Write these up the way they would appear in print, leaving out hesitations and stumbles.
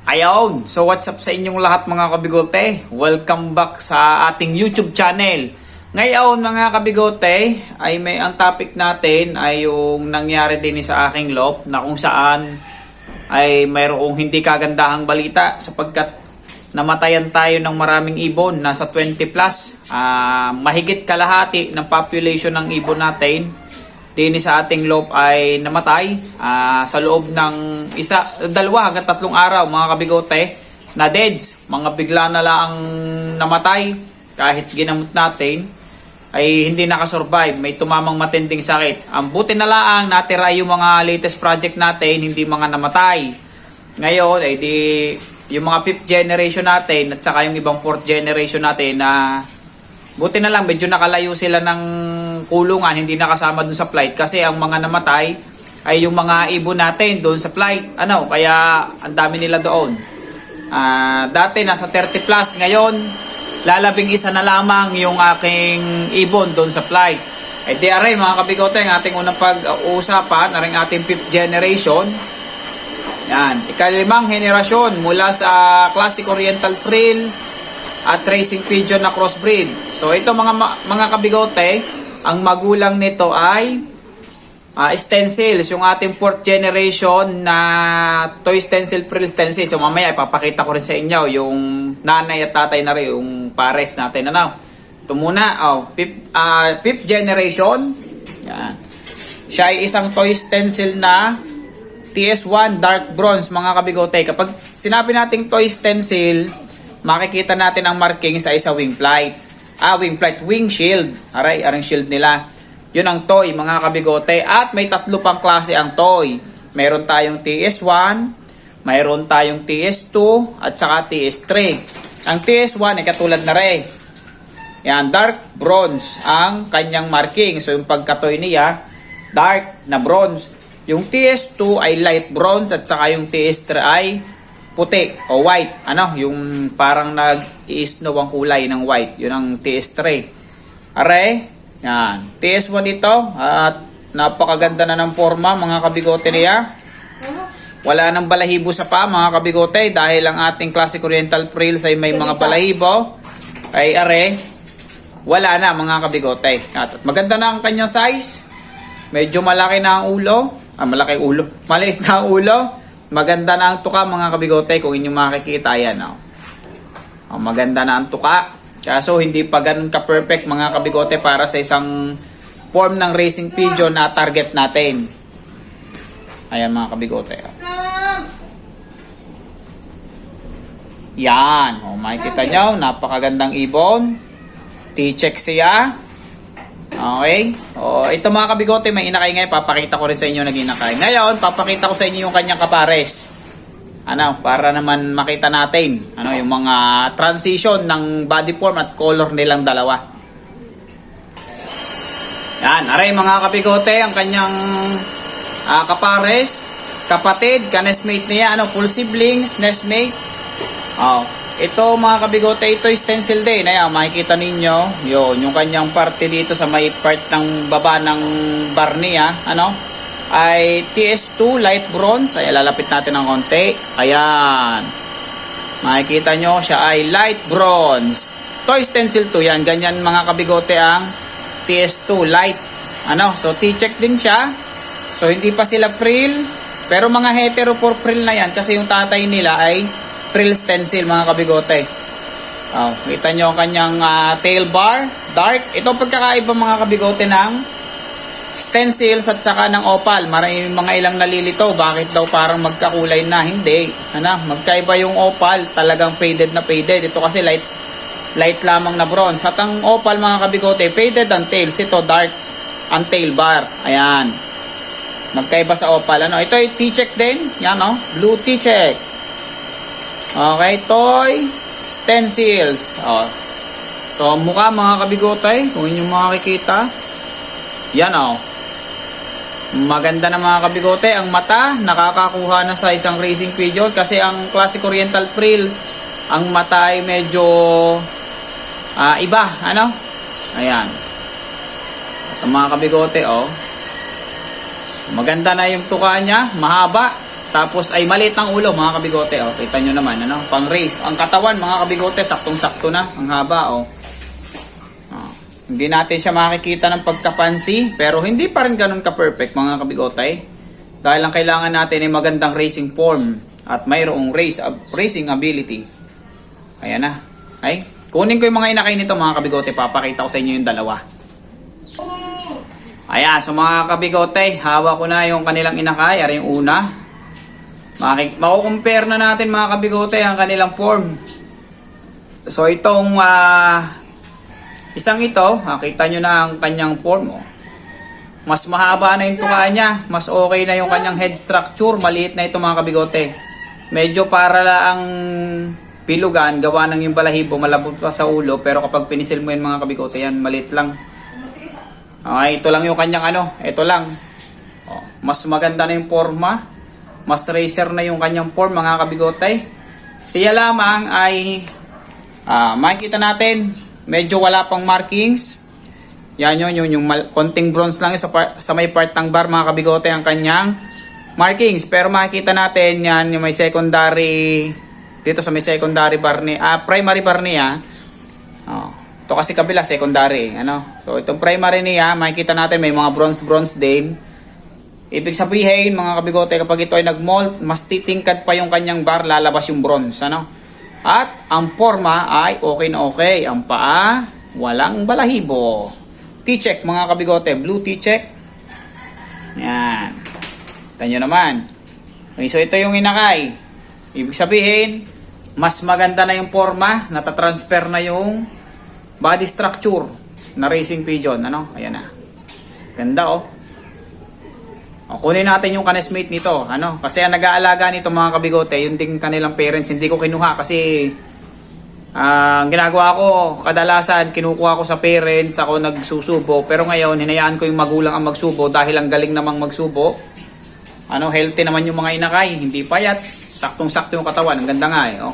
Ayaw! So what's up sa inyong lahat mga kabigote? Welcome back sa ating YouTube channel. Ngayon mga kabigote, ay ang topic natin ay yung nangyari din sa aking loft na kung saan ay mayroong hindi kagandahang balita sapagkat namatayan tayo ng maraming ibon, nasa 20 plus. Mahigit kalahati ng population ng ibon natin din sa ating loft ay namatay sa loob ng dalawa hanggang 3 araw mga kabigote na deads. Mga bigla na lang namatay kahit ginamot natin ay hindi nakasurvive. May tumamang matinding sakit. Ang buti na lang natira yung mga latest project natin, hindi mga namatay. Ngayon ay yung mga 5th generation natin at saka yung ibang 4th generation natin na buti na lang medyo nakalayo sila ng kulungan, hindi nakasama dun sa flight kasi ang mga namatay ay yung mga ibon natin doon sa flight. Kaya ang dami nila doon. Dati nasa 30 plus, ngayon lalabing isa na lamang yung aking ibon doon sa flight. Di aray mga kabigote, ang ating unang pag-uusapan, aring ating 5th generation. Yan, ikalimang henerasyon mula sa Classic Oriental Frill at Racing Pigeon na crossbreed. So ito mga kabigote, ang magulang nito ay stencils, yung ating 4th generation na toy stencil frill stencil. So mamaya ipapakita ko rin sa inyo yung nanay at tatay na rin, yung pares natin. Ito muna, 5th generation. Yan. Siya ay isang toy stencil na TS1 dark bronze mga kabigote. Kapag sinabi nating toy stencil, makikita natin ang marking sa wing flight. Wing shield. Aring shield nila. Yun ang toy mga kabigote. At may 3 pang klase ang toy. Mayroon tayong TS1, mayroon tayong TS2, at saka TS3. Ang TS1 ay katulad na rin. Yan, dark bronze ang kanyang marking. So yung pagkatoy niya, dark na bronze. Yung TS2 ay light bronze at saka yung TS3 ay puti o white. Yung parang nag-i-snow ang kulay ng white. Yun ang TS3. Yan. TS1 ito at napakaganda na ng forma mga kabigote niya. Wala nang balahibo sa paa mga kabigote dahil ang ating Classic Oriental Frills ay may mga balahibo. Wala na mga kabigote. At maganda na ang kanyang size. Medyo malaki na ang ulo. Maliit na ang ulo. Maganda na ang tuka mga kabigote kung inyong makikita yan. Maganda na ang tuka. Kaso hindi pa ganun ka-perfect mga kabigote para sa isang form ng racing pigeon na target natin. Ayan mga kabigote. Yan. Makikita nyo, napakagandang ibon. T-check siya. Okay. Ito mga kabigote, may inakay ngayon. Papakita ko rin sa inyo nag inakay. Ngayon, papakita ko sa inyo yung kanyang kapares. Para naman makita natin yung mga transition ng body form at color nilang dalawa. Yan, aray mga kabigote, ang kanyang kapares, kapatid, ka-nestmate niya, full siblings, nestmate. Ito mga kabigote, ito stencil din. Ayan, makikita ninyo, yung kanyang parte dito sa may part ng baba ng bar niya, ay TS2 light bronze. Ay lalapit natin ng konti. Ayan. Makikita nyo, siya ay light bronze. Toy stencil 2 yan. Ganyan mga kabigote ang TS2 light. So T-check din siya. So hindi pa sila frill. Pero mga hetero for frill na yan kasi yung tatay nila ay frill stencil mga kabigote. Kita nyo ang kanyang tail bar, dark. Ito pagkakaiba mga kabigote ng stencils at saka ng opal. Marami mga ilang nalilito, bakit daw parang magkakulay na? Hindi. Magkaiba yung opal, talagang faded na faded. Ito kasi light lamang na bronze. At ang opal mga kabigote, faded ang tails. Ito dark ang tail bar. Ayan. Magkaiba sa opal. Ito ay T-check din. Yan blue T-check. Okay, toy stencils. So mukha mga kabigote, kung inyong makikita. Yan maganda na mga kabigote. Ang mata, nakakakuha na sa isang racing pigeon. Kasi ang Classic Oriental Frills, ang mata ay medyo iba. Ayan. At mga kabigote, maganda na yung tuka niya. Mahaba. Tapos ay maliit ang ulo mga kabigote. Oh, kita nyo naman, ano? Pang race. Ang katawan mga kabigote, saktong-sakto na. Ang haba, oh. Oh. Hindi natin siya makikita ng pagkapansi, pero hindi pa rin ganun ka-perfect mga kabigote. Dahil ang kailangan natin ay magandang racing form at mayroong racing ability. Ayan na. Ay, kunin ko yung mga inakay nito mga kabigote. Papakita ko sa inyo yung dalawa. Ayan, so mga kabigote, hawak ko na yung kanilang inakay. Ari yung una. Makukumpare na natin mga kabigote ang kanilang form. So itong isang ito, nakita nyo na ang kanyang form. Oh. Mas mahaba na yung tuka niya. Mas okay na yung kanyang head structure. Maliit na ito mga kabigote. Medyo para lang pilugan, gawa ng yung balahibo, malabot pa sa ulo. Pero kapag pinisil mo yung mga kabigote, yan maliit lang. Okay, ito lang yung kanyang ano. Ito lang. Oh, mas maganda na yung forma. Mas racer na yung kanyang form mga kabigote. Siya lamang ay makikita natin medyo wala pang markings. Yan yun yung konting bronze lang sa may part ng bar mga kabigote ang kanyang markings. Pero makikita natin yan yung may secondary dito sa may secondary bar niya, primary bar niya. Oh, ito kasi kabila secondary, ano. So itong primary niya makikita natin may mga bronze din. Ibig sabihin mga kabigote, kapag ito ay nag-molt, mas titingkad pa yung kanyang bar, lalabas yung bronze, ano? At ang forma ay okay na okay. Ang paa, walang balahibo. T-check mga kabigote, blue T-check. Yan. Ito naman. Okay, so ito yung inakay. Ibig sabihin, mas maganda na yung forma, natatransfer na yung body structure na racing pigeon, ano? Ayan na. Ganda oh. O, kunin natin yung kanesmate nito, ano? Kasi ang nag-aalaga nito mga kabigote, yun din kanilang parents. Hindi ko kinuha kasi ang ginagawa ko, kadalasan kinukuha ko sa parents, ako nagsusubo. Pero ngayon, hinayaan ko yung magulang ang magsubo dahil ang galing namang magsubo. Ano, healthy naman yung mga inakay, hindi payat. Saktong-sakto yung katawan, ang ganda nga eh. Oh.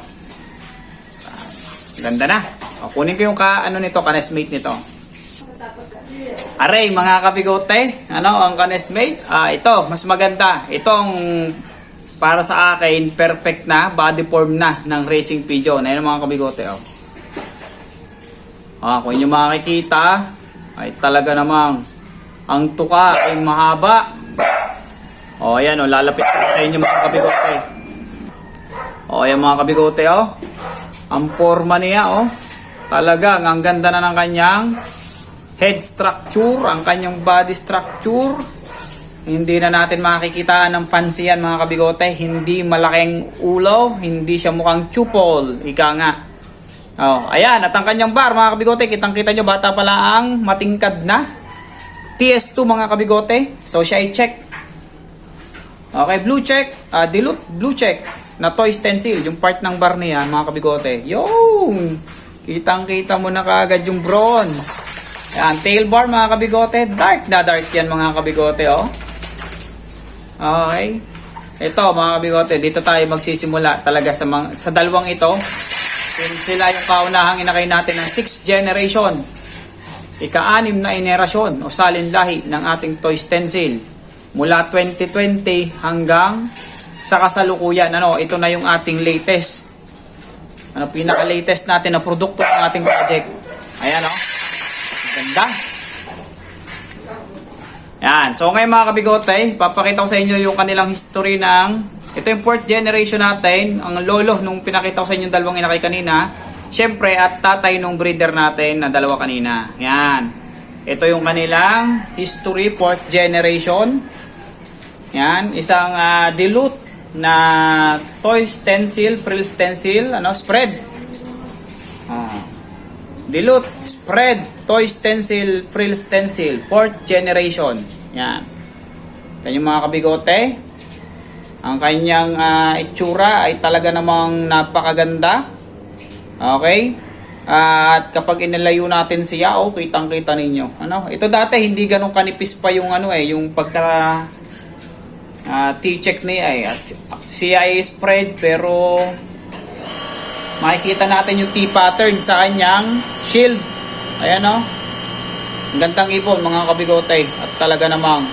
Ganda na. O, kunin ko yung kanesmate nito. Aray mga kabigote, ano ang kanesmate? Ito, mas maganda. Itong para sa akin, perfect na, body form na ng racing pigeon. Ayun mga kabigote. Oh. Kung inyo makikita, ay talaga namang ang tuka ay mahaba. Ayan o, lalapit sa inyo mga kabigote. Ayan mga kabigote oh. Ang forma niya oh. Talagang ang ganda na ng kanyang head structure, ang kanyang body structure. Hindi na natin makikita ng fancy yan mga kabigote. Hindi malaking ulo, hindi siya mukhang chupol, ika nga. Ayan, at ang kanyang bar mga kabigote, kitang-kita nyo bata pala ang matingkad na TS2 mga kabigote. So siya i-check. Okay, blue check, dilute blue check na toy stencil, yung part ng bar niya mga kabigote. Yung kitang-kita mo na kaagad yung bronze. Yan, tail bar mga kabigote. Dark na dark yan mga kabigote oh. Okay. Ito mga kabigote, dito tayo magsisimula talaga sa dalawang ito. Sila yung kaunahang inakay natin ng 6th generation. Ika-6 na inerasyon o salin lahi ng ating toy stencil. Mula 2020 hanggang sa kasalukuyan. Ano, ito na yung ating latest. Ano, pinaka-latest natin na produkto ng ating project. Ayan oh. Ganda. Yan. So ngayon mga kabigote, papakita ko sa inyo yung kanilang history ng ito yung 4th generation natin. Ang lolo nung pinakita ko sa inyo yung dalawang inakay kanina. Syempre at tatay nung breeder natin na dalawa kanina. Yan. Ito yung kanilang history 4th generation. Yan. Isang dilute na toy stencil, frill stencil, spread. Dilute, spread, toy stencil, frill stencil, 4th generation. Yan. Ito yung mga kabigote. Ang kanyang itsura ay talaga namang napakaganda. Okay? At kapag inalayo natin siya, kitang-kita ninyo. Ito dati hindi ganun kanipis pa yung yung pagka T-check niya At siya ay spread pero makikita natin yung T-pattern sa kanyang shield. Ayan o. Ang gandang ibon mga kabigote. At talaga namang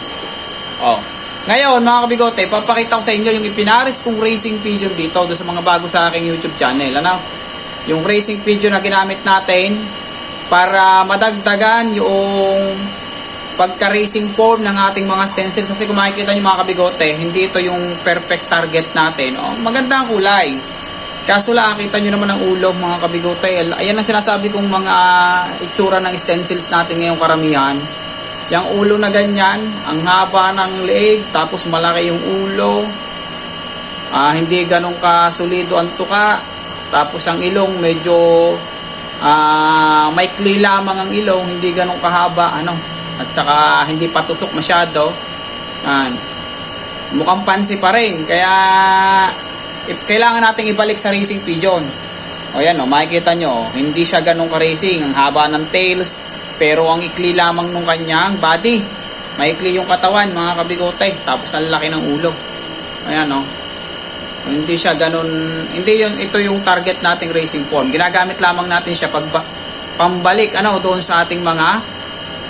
Ngayon mga kabigote, papakita ko sa inyo yung ipinaris kong racing pigeon dito doon sa mga bago sa aking YouTube channel. Ano? Yung racing pigeon na ginamit natin para madagdagan yung pagka-racing form ng ating mga stencil. Kasi kung makikita nyo mga kabigote, hindi ito yung perfect target natin. Oh, maganda ang kulay. Kaso lang, kita nyo naman ang ulo mga kabigote. Ayan ang sinasabi kong mga itsura ng stencils natin ngayong karamihan. Yung ulo na ganyan, ang haba ng leeg, tapos malaki yung ulo. Hindi ganun kasolido ang tuka. Tapos ang ilong medyo maikli lamang ang ilong, hindi ganun kahaba. At saka hindi patusok masyado. Mukhang pansi pa rin. Kaya kailangan nating ibalik sa racing pigeon. O yan, makikita nyo, hindi siya ganun ka-racing. Ang haba ng tails. Pero ang ikli lamang nung kanyang body. Maikli yung katawan mga kabigote. Tapos ang laki ng ulo. Ayan o. Hindi siya ganun. Ito yung target nating racing form. Ginagamit lamang natin siya pambalik doon sa ating mga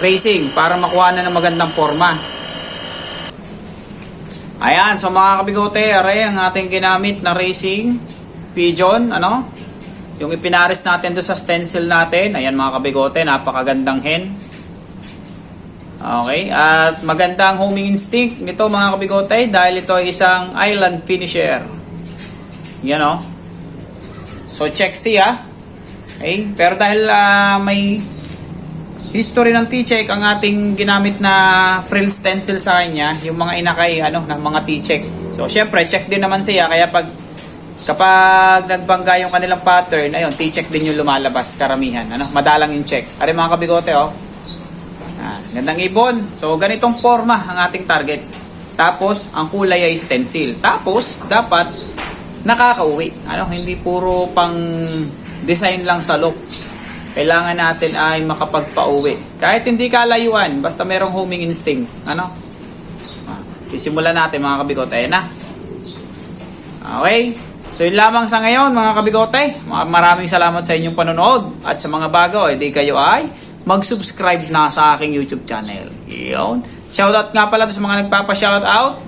racing. Para makuha na ng magandang forma. Ayan. So mga kabigote, aray ang ating ginamit na racing pigeon. Yung ipinaris natin doon sa stencil natin. Ayan mga kabigote, napakagandang hen. Okay, at magandang homing instinct nito mga kabigote dahil ito ay isang island finisher. Yan o. So check siya. Okay, pero dahil may history ng T-check ang ating ginamit na frill stencil sa kanya, yung mga inakay ng mga T-check. So syempre, check din naman siya kaya kapag nagbangga yung kanilang pattern, ayun, T-check din yung lumalabas karamihan. Madalang yung check. Ari mga kabigote, gandang ibon. So, ganitong forma ang ating target. Tapos, ang kulay ay stencil. Tapos, dapat nakakauwi. Hindi puro pang design lang sa look. Kailangan natin ay makapagpauwi. Kahit hindi kalayuan, basta merong homing instinct. Isimulan natin mga kabigote. Ayan na. Okay. So yun lamang sa ngayon mga kabigote. Maraming salamat sa inyong panonood. At sa mga bago, di kayo ay mag-subscribe na sa aking YouTube channel. Yun. Shoutout nga pala sa mga nagpapa-shoutout.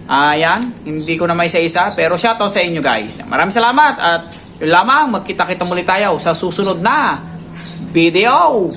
Ayan. Hindi ko na may isa-isa. Pero shoutout sa inyo guys. Maraming salamat. At yun lamang. Magkita-kita muli tayo sa susunod na video.